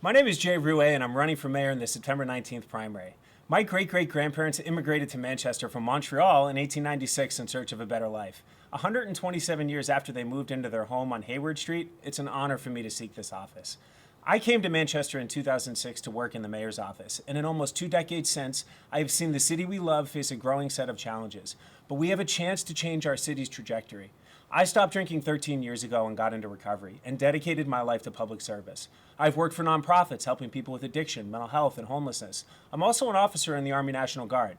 My name is Jay Rouet, and I'm running for mayor in the September 19th primary. My great-great-grandparents immigrated to Manchester from Montreal in 1896 in search of a better life. 127 years after they moved into their home on Hayward Street, it's an honor for me to seek this office. I came to Manchester in 2006 to work in the mayor's office, and in almost 2 decades since, I have seen the city we love face a growing set of challenges. But we have a chance to change our city's trajectory. I stopped drinking 13 years ago and got into recovery and dedicated my life to public service. I've worked for nonprofits helping people with addiction, mental health, and homelessness. I'm also an officer in the Army National Guard.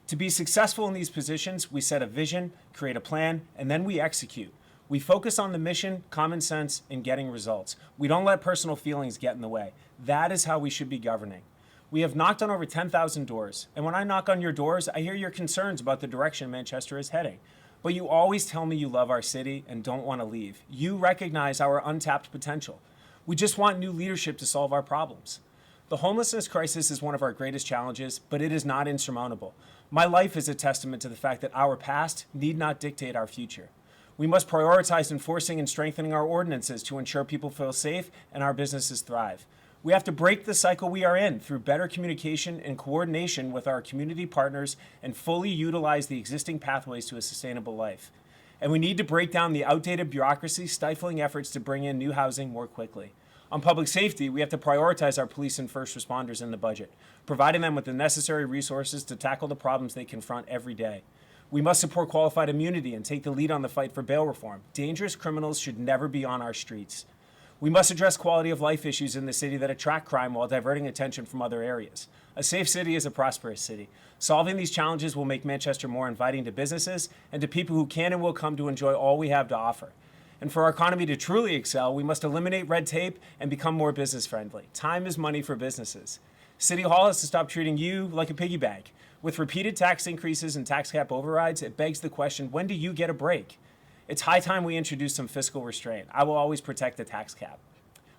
To be successful in these positions, we set a vision, create a plan, and then we execute. We focus on the mission, common sense, and getting results. We don't let personal feelings get in the way. That is how we should be governing. We have knocked on over 10,000 doors, and when I knock on your doors, I hear your concerns about the direction Manchester is heading. But you always tell me you love our city and don't want to leave. You recognize our untapped potential. We just want new leadership to solve our problems. The homelessness crisis is one of our greatest challenges, but it is not insurmountable. My life is a testament to the fact that our past need not dictate our future. We must prioritize enforcing and strengthening our ordinances to ensure people feel safe and our businesses thrive. We have to break the cycle we are in through better communication and coordination with our community partners and fully utilize the existing pathways to a sustainable life. And we need to break down the outdated bureaucracy stifling efforts to bring in new housing more quickly. On public safety, we have to prioritize our police and first responders in the budget, providing them with the necessary resources to tackle the problems they confront every day. We must support qualified immunity and take the lead on the fight for bail reform. Dangerous criminals should never be on our streets. We must address quality of life issues in the city that attract crime while diverting attention from other areas. A safe city is a prosperous city. Solving these challenges will make Manchester more inviting to businesses and to people who can and will come to enjoy all we have to offer. And for our economy to truly excel, we must eliminate red tape and become more business friendly. Time is money for businesses. City Hall has to stop treating you like a piggy bank. With repeated tax increases and tax cap overrides, it begs the question, when do you get a break? It's high time we introduce some fiscal restraint. I will always protect the tax cap.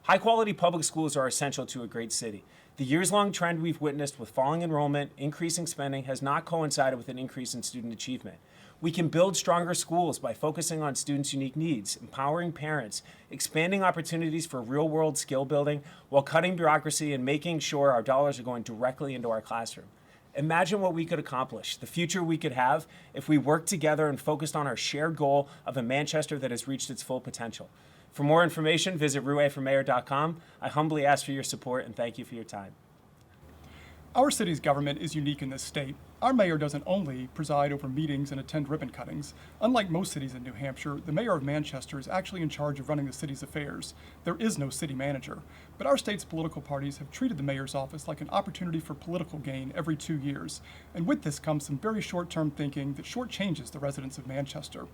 High-quality public schools are essential to a great city. The years-long trend we've witnessed with falling enrollment, increasing spending, has not coincided with an increase in student achievement. We can build stronger schools by focusing on students' unique needs, empowering parents, expanding opportunities for real-world skill building, while cutting bureaucracy and making sure our dollars are going directly into our classroom. Imagine what we could accomplish, the future we could have, if we worked together and focused on our shared goal of a Manchester that has reached its full potential. For more information, visit rouetformayor.com. I humbly ask for your support and thank you for your time. Our city's government is unique in this state. Our mayor doesn't only preside over meetings and attend ribbon cuttings. Unlike most cities in New Hampshire, the mayor of Manchester is actually in charge of running the city's affairs. There is no city manager. But our state's political parties have treated the mayor's office like an opportunity for political gain every 2 years. And with this comes some very short-term thinking that shortchanges the residents of Manchester.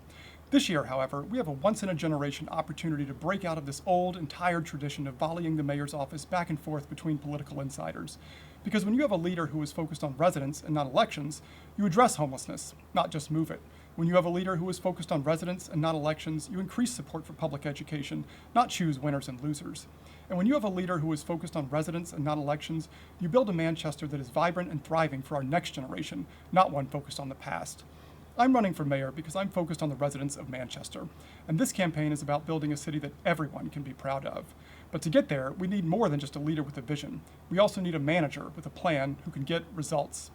This year, however, we have a once-in-a-generation opportunity to break out of this old and tired tradition of volleying the mayor's office back and forth between political insiders. Because when you have a leader who is focused on residents and not elections, you address homelessness, not just move it. When you have a leader who is focused on residents and not elections, you increase support for public education, not choose winners and losers. And when you have a leader who is focused on residents and not elections, you build a Manchester that is vibrant and thriving for our next generation, not one focused on the past. I'm running for mayor because I'm focused on the residents of Manchester, and this campaign is about building a city that everyone can be proud of. But to get there, we need more than just a leader with a vision. We also need a manager with a plan who can get results.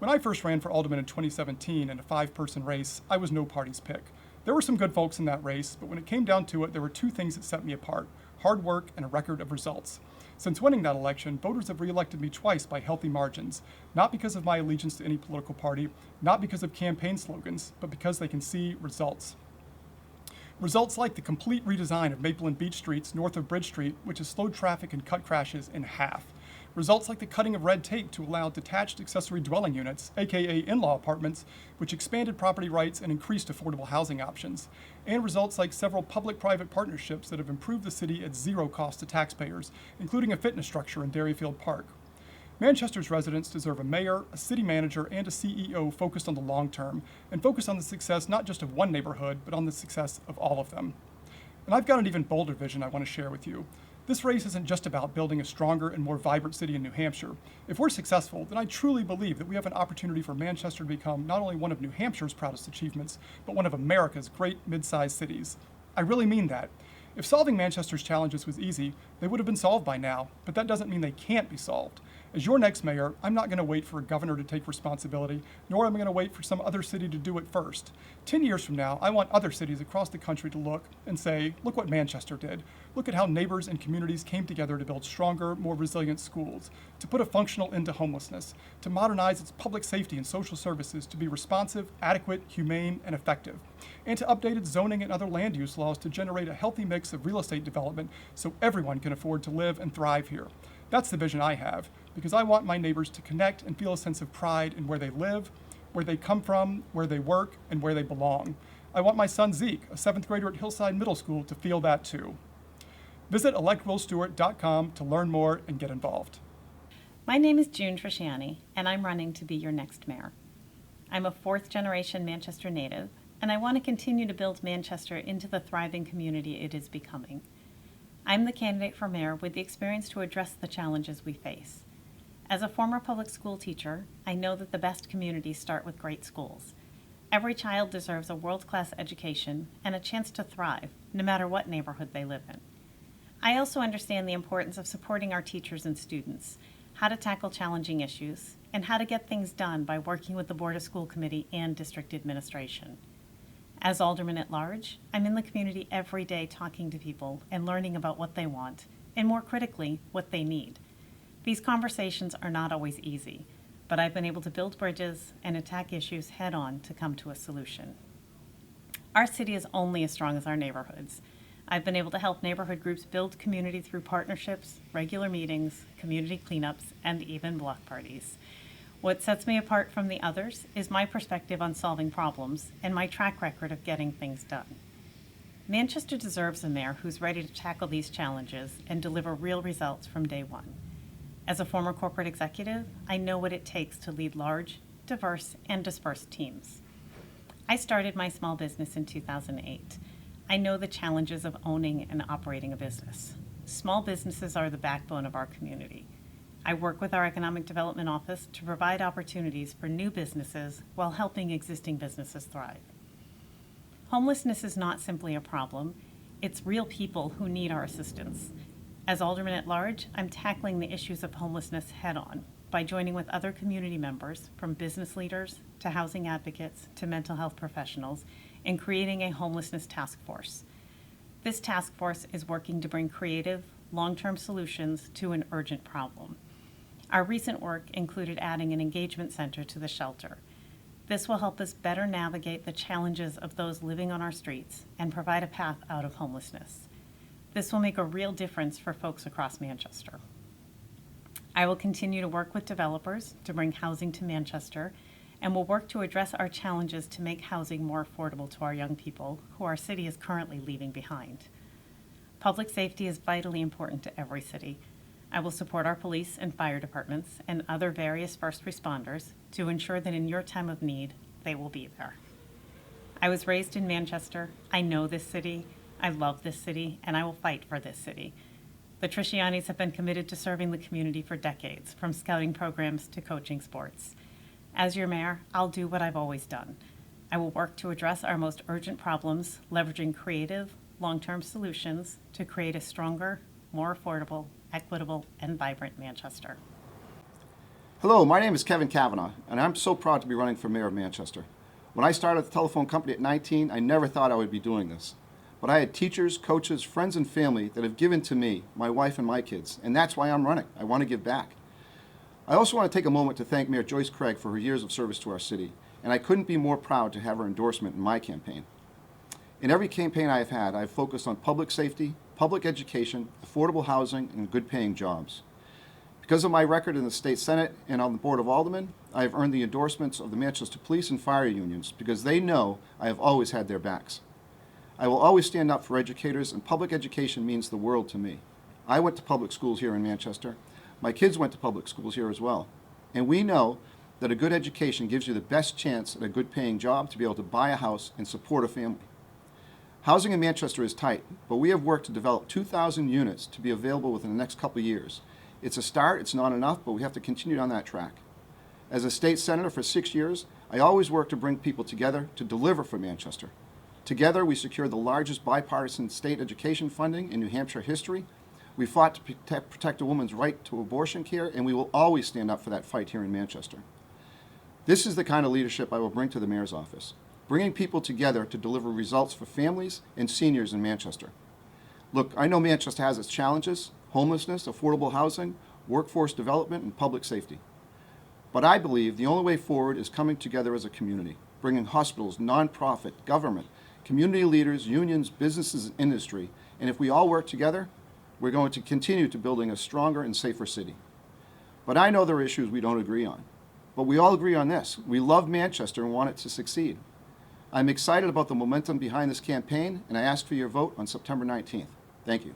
When I first ran for Alderman in 2017 in a 5-person race, I was no party's pick. There were some good folks in that race, but when it came down to it, there were 2 things that set me apart: hard work and a record of results. Since winning that election, voters have reelected me twice by healthy margins, not because of my allegiance to any political party, not because of campaign slogans, but because they can see results. Results like the complete redesign of Maple and Beach Streets north of Bridge Street, which has slowed traffic and cut crashes in half. Results like the cutting of red tape to allow detached accessory dwelling units, aka in-law apartments, which expanded property rights and increased affordable housing options. And results like several public-private partnerships that have improved the city at zero cost to taxpayers, including a fitness structure in Dairyfield Park. Manchester's residents deserve a mayor, a city manager, and a CEO focused on the long term, and focused on the success not just of one neighborhood, but on the success of all of them. And I've got an even bolder vision I want to share with you. This race isn't just about building a stronger and more vibrant city in New Hampshire. If we're successful, then I truly believe that we have an opportunity for Manchester to become not only one of New Hampshire's proudest achievements, but one of America's great mid-sized cities. I really mean that. If solving Manchester's challenges was easy, they would have been solved by now, but that doesn't mean they can't be solved. As your next mayor, I'm not going to wait for a governor to take responsibility, nor am I going to wait for some other city to do it first. 10 years from now, I want other cities across the country to look and say, look what Manchester did. Look at how neighbors and communities came together to build stronger, more resilient schools, to put a functional end to homelessness, to modernize its public safety and social services to be responsive, adequate, humane, and effective, and to update its zoning and other land use laws to generate a healthy mix of real estate development so everyone can afford to live and thrive here. That's the vision I have, because I want my neighbors to connect and feel a sense of pride in where they live, where they come from, where they work, and where they belong. I want my son Zeke, a 7th grader at Hillside Middle School, to feel that too. Visit electwillstewart.com to learn more and get involved. My name is June Trisciani, and I'm running to be your next mayor. I'm a 4th-generation Manchester native, and I want to continue to build Manchester into the thriving community it is becoming. I'm the candidate for mayor with the experience to address the challenges we face. As a former public school teacher, I know that the best communities start with great schools. Every child deserves a world-class education and a chance to thrive, no matter what neighborhood they live in. I also understand the importance of supporting our teachers and students, how to tackle challenging issues, and how to get things done by working with the Board of School Committee and district administration. As Alderman at large, I'm in the community every day talking to people and learning about what they want, and more critically, what they need. These conversations are not always easy, but I've been able to build bridges and attack issues head-on to come to a solution. Our city is only as strong as our neighborhoods. I've been able to help neighborhood groups build community through partnerships, regular meetings, community cleanups, and even block parties. What sets me apart from the others is my perspective on solving problems and my track record of getting things done. Manchester deserves a mayor who's ready to tackle these challenges and deliver real results from day one. As a former corporate executive, I know what it takes to lead large, diverse, and dispersed teams. I started my small business in 2008. I know the challenges of owning and operating a business. Small businesses are the backbone of our community. I work with our Economic Development Office to provide opportunities for new businesses while helping existing businesses thrive. Homelessness is not simply a problem, it's real people who need our assistance. As Alderman at large, I'm tackling the issues of homelessness head-on by joining with other community members, from business leaders to housing advocates to mental health professionals, in creating a homelessness task force. This task force is working to bring creative, long-term solutions to an urgent problem. Our recent work included adding an engagement center to the shelter. This will help us better navigate the challenges of those living on our streets and provide a path out of homelessness. This will make a real difference for folks across Manchester. I will continue to work with developers to bring housing to Manchester, and will work to address our challenges to make housing more affordable to our young people who our city is currently leaving behind. Public safety is vitally important to every city. I will support our police and fire departments and other various first responders to ensure that in your time of need, they will be there. I was raised in Manchester. I know this city. I love this city, and I will fight for this city. The Triscianis have been committed to serving the community for decades, from scouting programs to coaching sports. As your mayor, I'll do what I've always done. I will work to address our most urgent problems, leveraging creative, long-term solutions to create a stronger, more affordable, equitable, and vibrant Manchester. Hello, my name is Kevin Cavanaugh, and I'm so proud to be running for mayor of Manchester. When I started the telephone company at 19, I never thought I would be doing this. But I had teachers, coaches, friends, and family that have given to me, my wife, and my kids, and that's why I'm running. I want to give back. I also want to take a moment to thank Mayor Joyce Craig for her years of service to our city, and I couldn't be more proud to have her endorsement in my campaign. In every campaign I have had, I've focused on public safety, public education, affordable housing, and good-paying jobs. Because of my record in the State Senate and on the Board of Aldermen, I have earned the endorsements of the Manchester Police and Fire Unions because they know I have always had their backs. I will always stand up for educators, and public education means the world to me. I went to public schools here in Manchester. My kids went to public schools here as well. And we know that a good education gives you the best chance at a good-paying job to be able to buy a house and support a family. Housing in Manchester is tight, but we have worked to develop 2,000 units to be available within the next couple of years. It's a start, it's not enough, but we have to continue down that track. As a state senator for 6 years, I always work to bring people together to deliver for Manchester. Together, we secured the largest bipartisan state education funding in New Hampshire history. We fought to protect a woman's right to abortion care, and we will always stand up for that fight here in Manchester. This is the kind of leadership I will bring to the mayor's office, bringing people together to deliver results for families and seniors in Manchester. Look, I know Manchester has its challenges: homelessness, affordable housing, workforce development, and public safety. But I believe the only way forward is coming together as a community, bringing hospitals, nonprofit, government, community leaders, unions, businesses, and industry. And if we all work together, we're going to continue to building a stronger and safer city. But I know there are issues we don't agree on. But we all agree on this: we love Manchester and want it to succeed. I'm excited about the momentum behind this campaign, and I ask for your vote on September 19th. Thank you.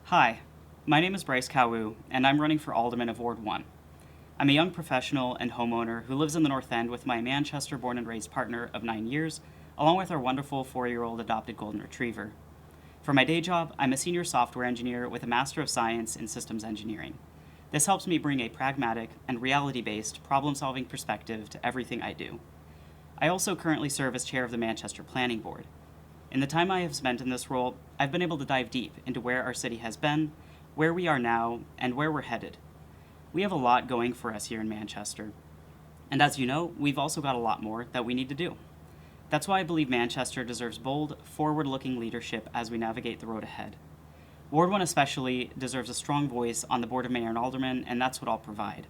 Hi, my name is Bryce Kaw-uh, and I'm running for Alderman of Ward 1. I'm a young professional and homeowner who lives in the North End with my Manchester-born and raised partner of 9 years, along with our wonderful 4-year-old adopted golden retriever. For my day job, I'm a senior software engineer with a Master of Science in Systems Engineering. This helps me bring a pragmatic and reality-based problem-solving perspective to everything I do. I also currently serve as chair of the Manchester Planning Board. In the time I have spent in this role, I've been able to dive deep into where our city has been, where we are now, and where we're headed. We have a lot going for us here in Manchester. And as you know, we've also got a lot more that we need to do. That's why I believe Manchester deserves bold, forward-looking leadership as we navigate the road ahead. Ward 1 especially deserves a strong voice on the Board of Mayor and Aldermen, and that's what I'll provide.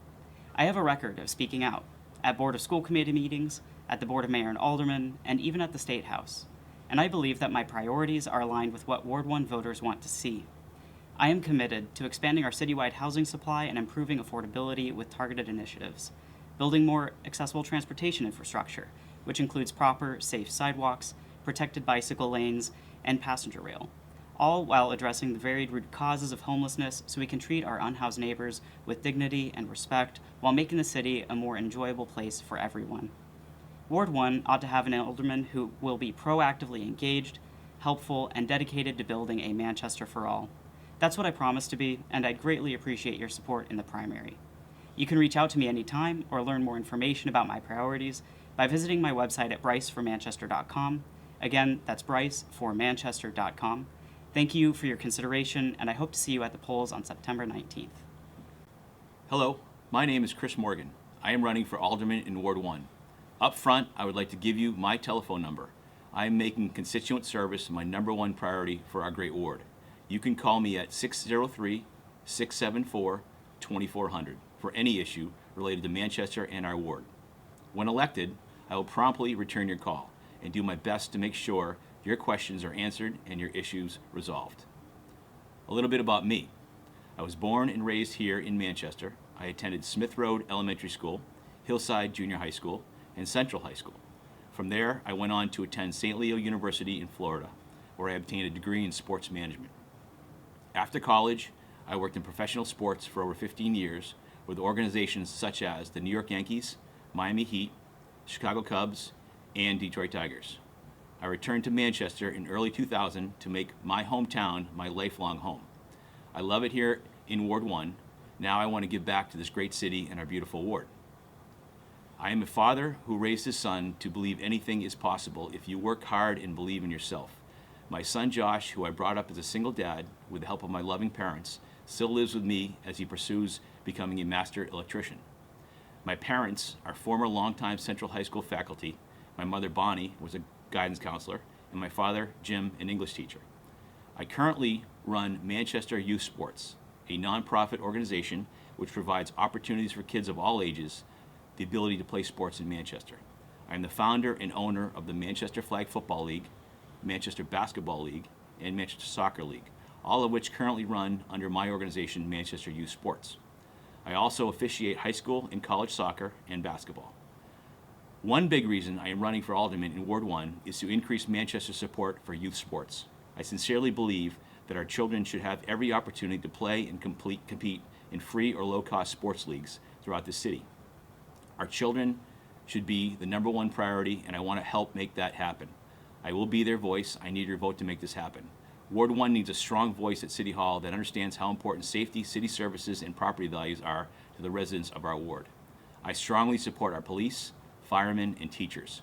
I have a record of speaking out at Board of School Committee meetings, at the Board of Mayor and Aldermen, and even at the State House. And I believe that my priorities are aligned with what Ward 1 voters want to see. I am committed to expanding our citywide housing supply and improving affordability with targeted initiatives, building more accessible transportation infrastructure, which includes proper, safe sidewalks, protected bicycle lanes, and passenger rail, all while addressing the varied root causes of homelessness so we can treat our unhoused neighbors with dignity and respect while making the city a more enjoyable place for everyone. Ward 1 ought to have an alderman who will be proactively engaged, helpful, and dedicated to building a Manchester for all. That's what I promise to be, and I'd greatly appreciate your support in the primary. You can reach out to me anytime or learn more information about my priorities by visiting my website at bryceformanchester.com. Again, that's bryceformanchester.com. Thank you for your consideration, and I hope to see you at the polls on September 19th. Hello, my name is Chris Morgan. I am running for Alderman in Ward 1. Up front, I would like to give you my telephone number. I am making constituent service my #1 priority for our great ward. You can call me at 603-674-2400 for any issue related to Manchester and our ward. When elected, I will promptly return your call and do my best to make sure your questions are answered and your issues resolved. A little bit about me. I was born and raised here in Manchester. I attended Smith Road Elementary School, Hillside Junior High School, and Central High School. From there, I went on to attend St. Leo University in Florida, where I obtained a degree in sports management. After college, I worked in professional sports for over 15 years with organizations such as the New York Yankees, Miami Heat, Chicago Cubs, and Detroit Tigers. I returned to Manchester in early 2000 to make my hometown my lifelong home. I love it here in Ward 1. Now I want to give back to this great city and our beautiful ward. I am a father who raised his son to believe anything is possible if you work hard and believe in yourself. My son Josh, who I brought up as a single dad with the help of my loving parents, still lives with me as he pursues becoming a master electrician. My parents are former longtime Central High School faculty. My mother Bonnie was a guidance counselor, and my father Jim, an English teacher. I currently run Manchester Youth Sports, a nonprofit organization which provides opportunities for kids of all ages the ability to play sports in Manchester. I am the founder and owner of the Manchester Flag Football League, Manchester Basketball League, and Manchester Soccer League, all of which currently run under my organization, Manchester Youth Sports. I also officiate high school and college soccer and basketball. One big reason I am running for Alderman in Ward 1 is to increase Manchester's support for youth sports. I sincerely believe that our children should have every opportunity to play and compete in free or low-cost sports leagues throughout the city. Our children should be the #1 priority, and I want to help make that happen. I will be their voice. I need your vote to make this happen. Ward 1 needs a strong voice at City Hall that understands how important safety, city services, and property values are to the residents of our ward. I strongly support our police, firemen, and teachers.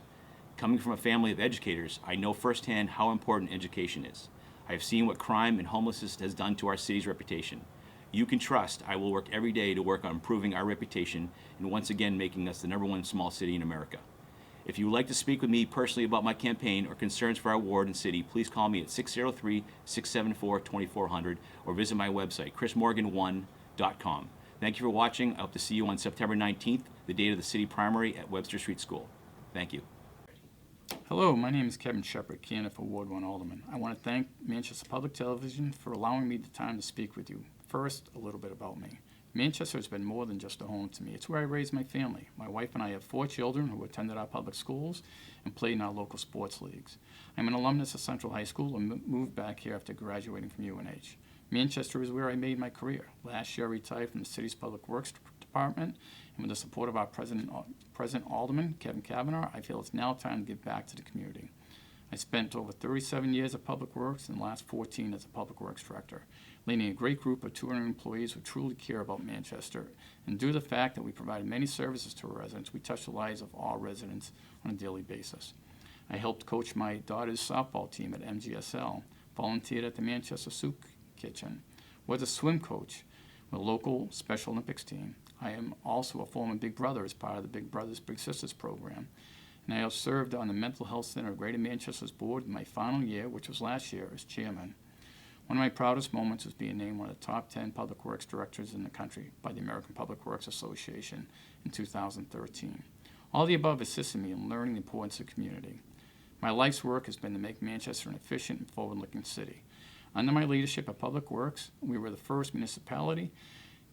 Coming from a family of educators, I know firsthand how important education is. I have seen what crime and homelessness has done to our city's reputation. You can trust I will work every day to work on improving our reputation and once again making us the #1 small city in America. If you would like to speak with me personally about my campaign or concerns for our ward and city, please call me at 603-674-2400 or visit my website, chrismorgan1.com. Thank you for watching. I hope to see you on September 19th, the date of the city primary at Webster Street School. Thank you. Hello, my name is Kevin Sheppard, candidate for Ward 1 Alderman. I want to thank Manchester Public Television for allowing me the time to speak with you. First, a little bit about me. Manchester has been more than just a home to me. It's where I raised my family. My wife and I have 4 children who attended our public schools and played in our local sports leagues. I'm an alumnus of Central High School and moved back here after graduating from UNH. Manchester is where I made my career. Last year, I retired from the city's Public Works Department, and with the support of our President Alderman, Kevin Cavanaugh, I feel it's now time to give back to the community. I spent over 37 years at Public Works and the last 14 as a Public Works Director, leading a great group of 200 employees who truly care about Manchester. And due to the fact that we provided many services to our residents, we touch the lives of all residents on a daily basis. I helped coach my daughter's softball team at MGSL, volunteered at the Manchester Soup Kitchen, was a swim coach with a local Special Olympics team. I am also a former Big Brother as part of the Big Brothers Big Sisters program. And I have served on the Mental Health Center of Greater Manchester's board in my final year, which was last year, as chairman. One of my proudest moments was being named one of the top 10 public works directors in the country by the American Public Works Association in 2013. All the above assisted me in learning the importance of community. My life's work has been to make Manchester an efficient and forward-looking city. Under my leadership at Public Works, we were the first municipality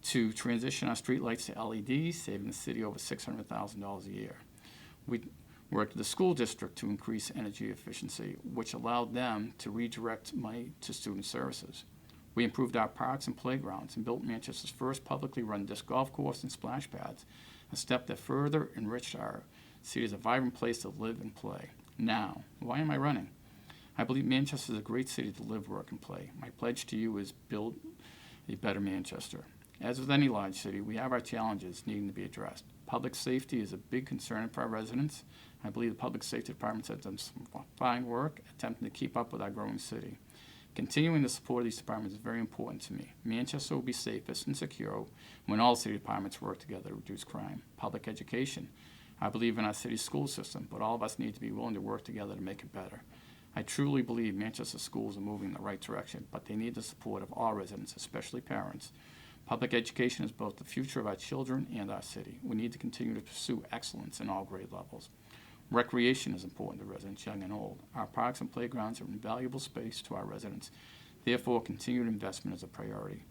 to transition our streetlights to LEDs, saving the city over $600,000 a year. We worked with the school district to increase energy efficiency, which allowed them to redirect money to student services. We improved our parks and playgrounds and built Manchester's first publicly run disc golf course and splash pads, a step that further enriched our city as a vibrant place to live and play. Now, why am I running? I believe Manchester is a great city to live, work, and play. My pledge to you is build a better Manchester. As with any large city, we have our challenges needing to be addressed. Public safety is a big concern for our residents. I believe the public safety departments have done some fine work attempting to keep up with our growing city. Continuing the support of these departments is very important to me. Manchester will be safest and secure when all city departments work together to reduce crime. Public education. I believe in our city's school system, but all of us need to be willing to work together to make it better. I truly believe Manchester schools are moving in the right direction, but they need the support of all residents, especially parents. Public education is both the future of our children and our city. We need to continue to pursue excellence in all grade levels. Recreation is important to residents, young and old. Our parks and playgrounds are an invaluable space to our residents. Therefore, continued investment is a priority.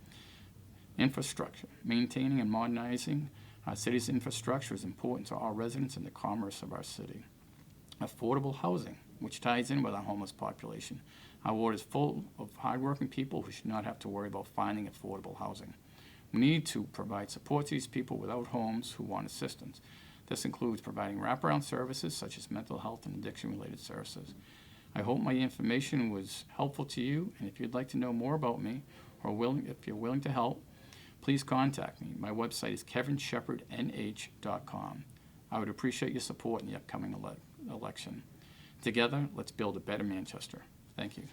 Infrastructure. Maintaining and modernizing our city's infrastructure is important to all residents and the commerce of our city. Affordable housing, which ties in with our homeless population. Our ward is full of hardworking people who should not have to worry about finding affordable housing. We need to provide support to these people without homes who want assistance. This includes providing wraparound services such as mental health and addiction-related services. I hope my information was helpful to you, and if you'd like to know more about me, or if you're willing to help, please contact me. My website is kevinsheppardnh.com. I would appreciate your support in the upcoming election. Together, let's build a better Manchester. Thank you.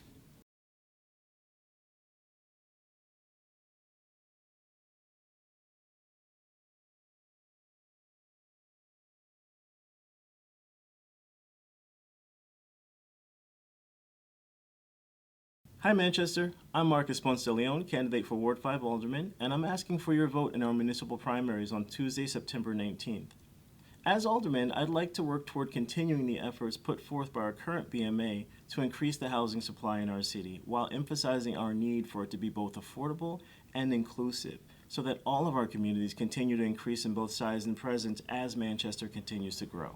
Hi Manchester, I'm Marcus Ponce de Leon, candidate for Ward 5 Alderman, and I'm asking for your vote in our municipal primaries on Tuesday, September 19th. As Alderman, I'd like to work toward continuing the efforts put forth by our current BMA to increase the housing supply in our city, while emphasizing our need for it to be both affordable and inclusive, so that all of our communities continue to increase in both size and presence as Manchester continues to grow.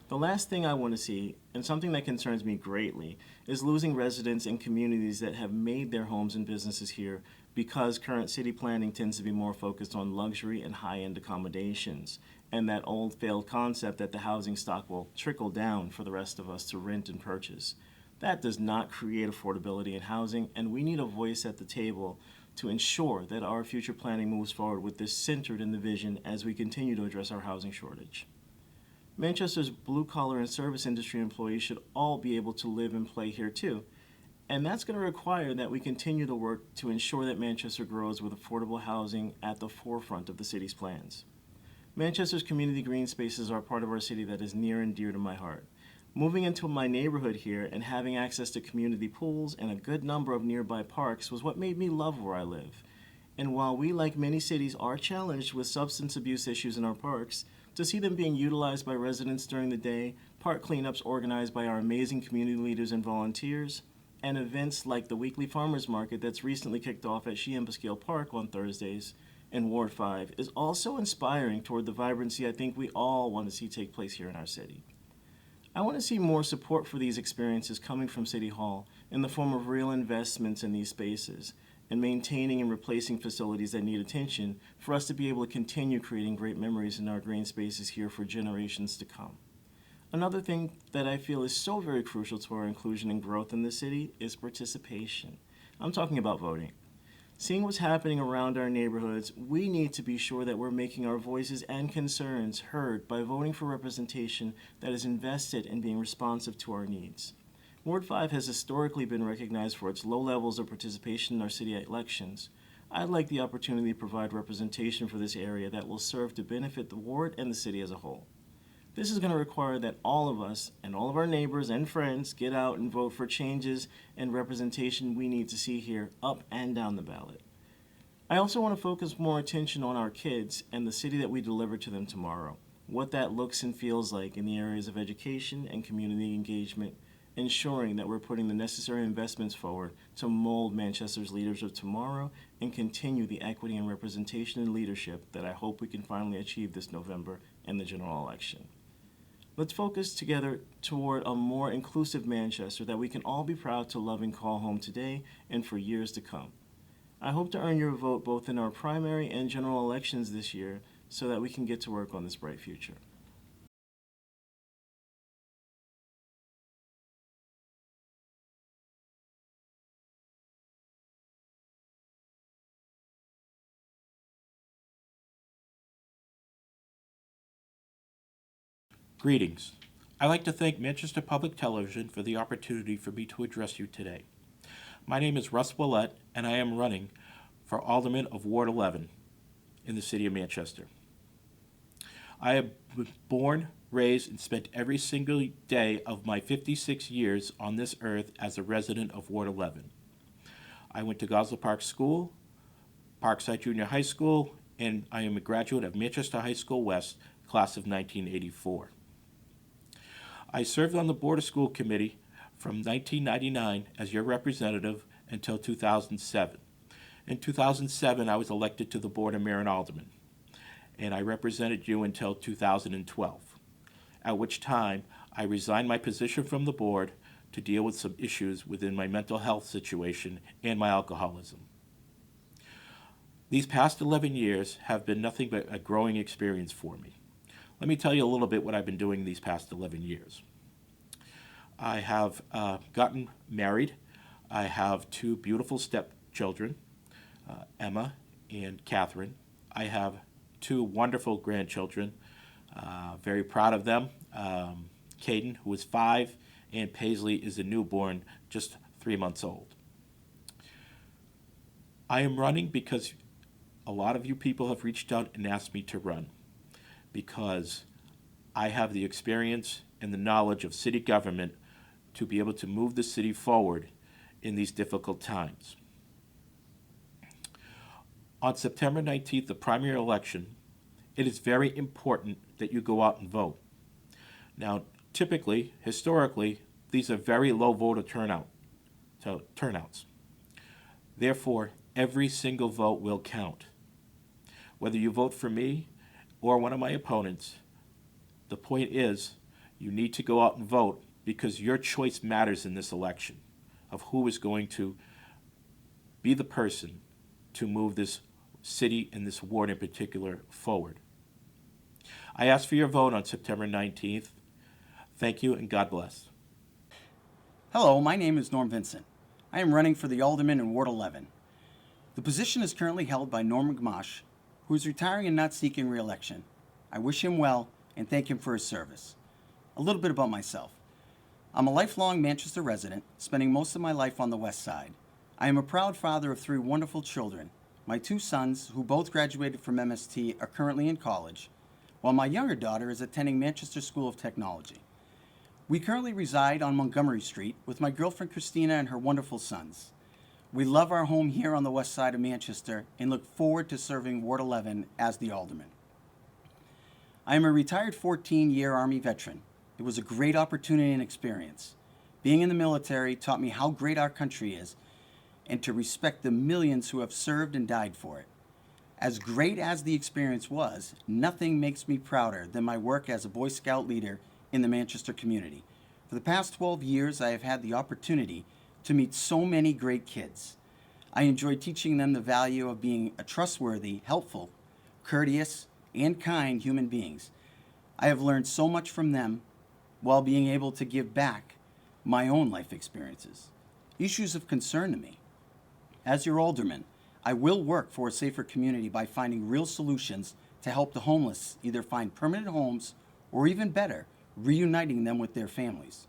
The last thing I want to see, and something that concerns me greatly, is losing residents in communities that have made their homes and businesses here because current city planning tends to be more focused on luxury and high-end accommodations, and that old failed concept that the housing stock will trickle down for the rest of us to rent and purchase. That does not create affordability in housing, and we need a voice at the table to ensure that our future planning moves forward with this centered in the vision as we continue to address our housing shortage. Manchester's blue-collar and service industry employees should all be able to live and play here too, and that's going to require that we continue to work to ensure that Manchester grows with affordable housing at the forefront of the city's plans. Manchester's community green spaces are a part of our city that is near and dear to my heart. Moving into my neighborhood here and having access to community pools and a good number of nearby parks was what made me love where I live. And while we, like many cities, are challenged with substance abuse issues in our parks, to see them being utilized by residents during the day, park cleanups organized by our amazing community leaders and volunteers, and events like the weekly farmers market that's recently kicked off at Sheppard Park on Thursdays in Ward 5 is also inspiring toward the vibrancy I think we all want to see take place here in our city. I want to see more support for these experiences coming from City Hall in the form of real investments in these spaces and maintaining and replacing facilities that need attention for us to be able to continue creating great memories in our green spaces here for generations to come. Another thing that I feel is so very crucial to our inclusion and growth in the city is participation. I'm talking about voting. Seeing what's happening around our neighborhoods, we need to be sure that we're making our voices and concerns heard by voting for representation that is invested in being responsive to our needs. Ward 5 has historically been recognized for its low levels of participation in our city elections. I'd like the opportunity to provide representation for this area that will serve to benefit the ward and the city as a whole. This is going to require that all of us and all of our neighbors and friends get out and vote for changes and representation we need to see here up and down the ballot. I also want to focus more attention on our kids and the city that we deliver to them tomorrow, what that looks and feels like in the areas of education and community engagement, ensuring that we're putting the necessary investments forward to mold Manchester's leaders of tomorrow and continue the equity and representation and leadership that I hope we can finally achieve this November in the general election. Let's focus together toward a more inclusive Manchester that we can all be proud to love and call home today and for years to come. I hope to earn your vote both in our primary and general elections this year so that we can get to work on this bright future. Greetings. I'd like to thank Manchester Public Television for the opportunity for me to address you today. My name is Russ Ouellette, and I am running for Alderman of Ward 11 in the city of Manchester. I have been born, raised, and spent every single day of my 56 years on this earth as a resident of Ward 11. I went to Gosler Park School, Parkside Junior High School, and I am a graduate of Manchester High School West, class of 1984. I served on the Board of School Committee from 1999 as your representative until 2007. In 2007, I was elected to the Board of Mayor and Alderman, and I represented you until 2012, at which time I resigned my position from the board to deal with some issues within my mental health situation and my alcoholism. These past 11 years have been nothing but a growing experience for me. Let me tell you a little bit what I've been doing these past 11 years. I have gotten married. I have two beautiful stepchildren, Emma and Catherine. I have two wonderful grandchildren, very proud of them. Caden, who is 5, and Paisley is a newborn, just 3 months old. I am running because a lot of you people have reached out and asked me to run, because I have the experience and the knowledge of city government to be able to move the city forward in these difficult times. On September 19th, the primary election, it is very important that you go out and vote. Now, typically, historically, these are very low voter turnouts. Therefore, every single vote will count. Whether you vote for me or one of my opponents, the point is you need to go out and vote because your choice matters in this election of who is going to be the person to move this city and this ward in particular forward. I ask for your vote on September 19th. Thank you and God bless. Hello, my name is Norm Vincent. I am running for the Alderman in Ward 11. The position is currently held by Norman Gamache, who is retiring and not seeking re-election. I wish him well and thank him for his service. A little bit about myself. I'm a lifelong Manchester resident, spending most of my life on the West Side. I am a proud father of 3 wonderful children. My 2 sons, who both graduated from MST, are currently in college, while my younger daughter is attending Manchester School of Technology. We currently reside on Montgomery Street with my girlfriend Christina and her wonderful sons. We love our home here on the west side of Manchester and look forward to serving Ward 11 as the Alderman. I am a retired 14-year Army veteran. It was a great opportunity and experience. Being in the military taught me how great our country is and to respect the millions who have served and died for it. As great as the experience was, nothing makes me prouder than my work as a Boy Scout leader in the Manchester community. For the past 12 years, I have had the opportunity to meet so many great kids. I enjoy teaching them the value of being a trustworthy, helpful, courteous, and kind human beings. I have learned so much from them while being able to give back my own life experiences. Issues of concern to me. As your Alderman, I will work for a safer community by finding real solutions to help the homeless either find permanent homes or, even better, reuniting them with their families.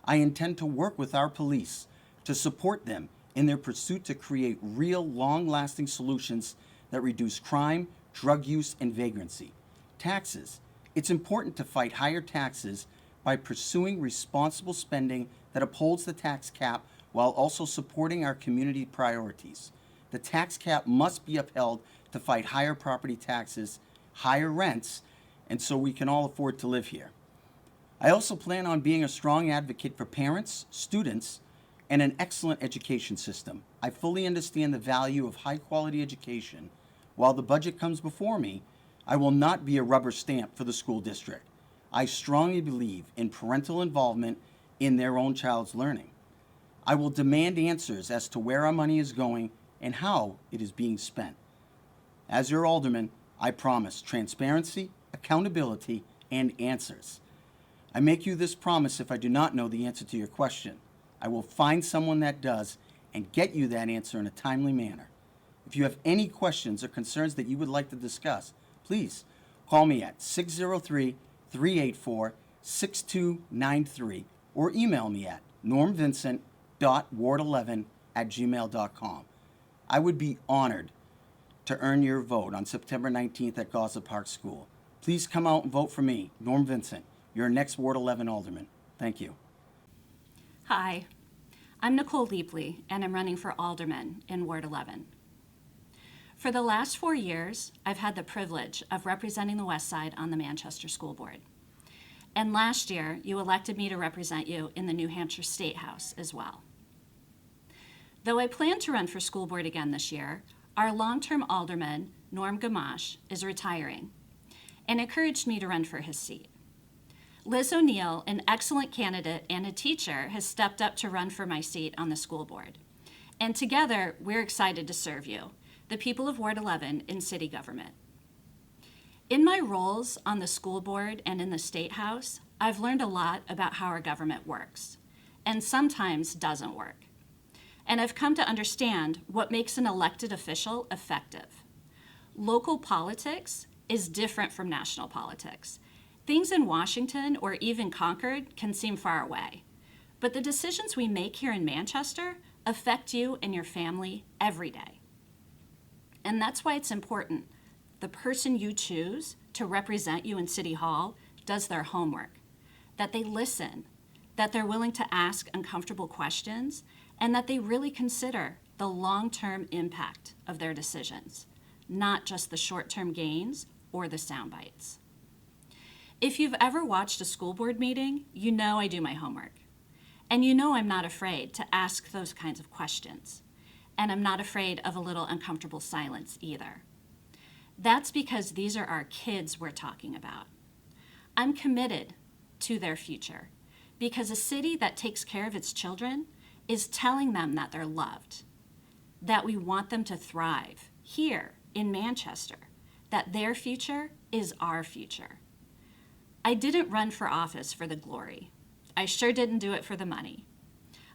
I intend to work with our police to support them in their pursuit to create real, long-lasting solutions that reduce crime, drug use, and vagrancy. Taxes. It's important to fight higher taxes by pursuing responsible spending that upholds the tax cap while also supporting our community priorities. The tax cap must be upheld to fight higher property taxes, higher rents, and so we can all afford to live here. I also plan on being a strong advocate for parents, students, and an excellent education system. I fully understand the value of high-quality education. While the budget comes before me, I will not be a rubber stamp for the school district. I strongly believe in parental involvement in their own child's learning. I will demand answers as to where our money is going and how it is being spent. As your Alderman, I promise transparency, accountability, and answers. I make you this promise if I do not know the answer to your question. I will find someone that does and get you that answer in a timely manner. If you have any questions or concerns that you would like to discuss, please call me at 603-384-6293 or email me at normvincent.ward11@gmail.com. I would be honored to earn your vote on September 19th at Gosler Park School. Please come out and vote for me, Norm Vincent, your next Ward 11 Alderman. Thank you. Hi, I'm Nicole Leapley, and I'm running for Alderman in Ward 11. For the last 4 years, I've had the privilege of representing the West Side on the Manchester School Board. And last year, you elected me to represent you in the New Hampshire State House as well. Though I plan to run for school board again this year, our long-term alderman, Norm Gamache, is retiring and encouraged me to run for his seat. Liz O'Neill, an excellent candidate and a teacher, has stepped up to run for my seat on the school board. And together, we're excited to serve you, the people of Ward 11, in city government. In my roles on the school board and in the State House, I've learned a lot about how our government works, and sometimes doesn't work. And I've come to understand what makes an elected official effective. Local politics is different from national politics. Things in Washington or even Concord can seem far away, but the decisions we make here in Manchester affect you and your family every day. And that's why it's important the person you choose to represent you in City Hall does their homework, that they listen, that they're willing to ask uncomfortable questions, and that they really consider the long-term impact of their decisions, not just the short-term gains or the sound bites. If you've ever watched a school board meeting, you know I do my homework. And you know I'm not afraid to ask those kinds of questions. And I'm not afraid of a little uncomfortable silence either. That's because these are our kids we're talking about. I'm committed to their future because a city that takes care of its children is telling them that they're loved, that we want them to thrive here in Manchester, that their future is our future. I didn't run for office for the glory. I sure didn't do it for the money.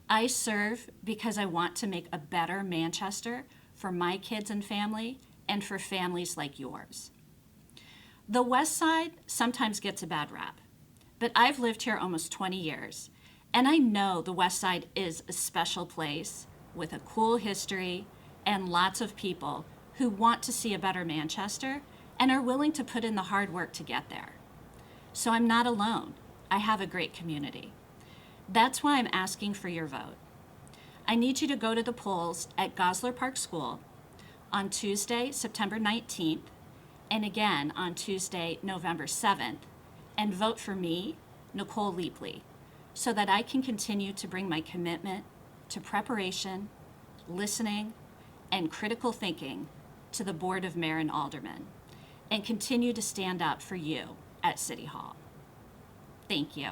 I serve because I want to make a better Manchester for my kids and family and for families like yours. The West Side sometimes gets a bad rap, but I've lived here almost 20 years, and I know the West Side is a special place with a cool history and lots of people who want to see a better Manchester and are willing to put in the hard work to get there. So I'm not alone. I have a great community. That's why I'm asking for your vote. I need you to go to the polls at Gosler Park School on Tuesday, September 19th, and again on Tuesday, November 7th, and vote for me, Nicole Leapley, so that I can continue to bring my commitment to preparation, listening, and critical thinking to the Board of Mayor and Aldermen, and continue to stand up for you at City Hall. Thank you.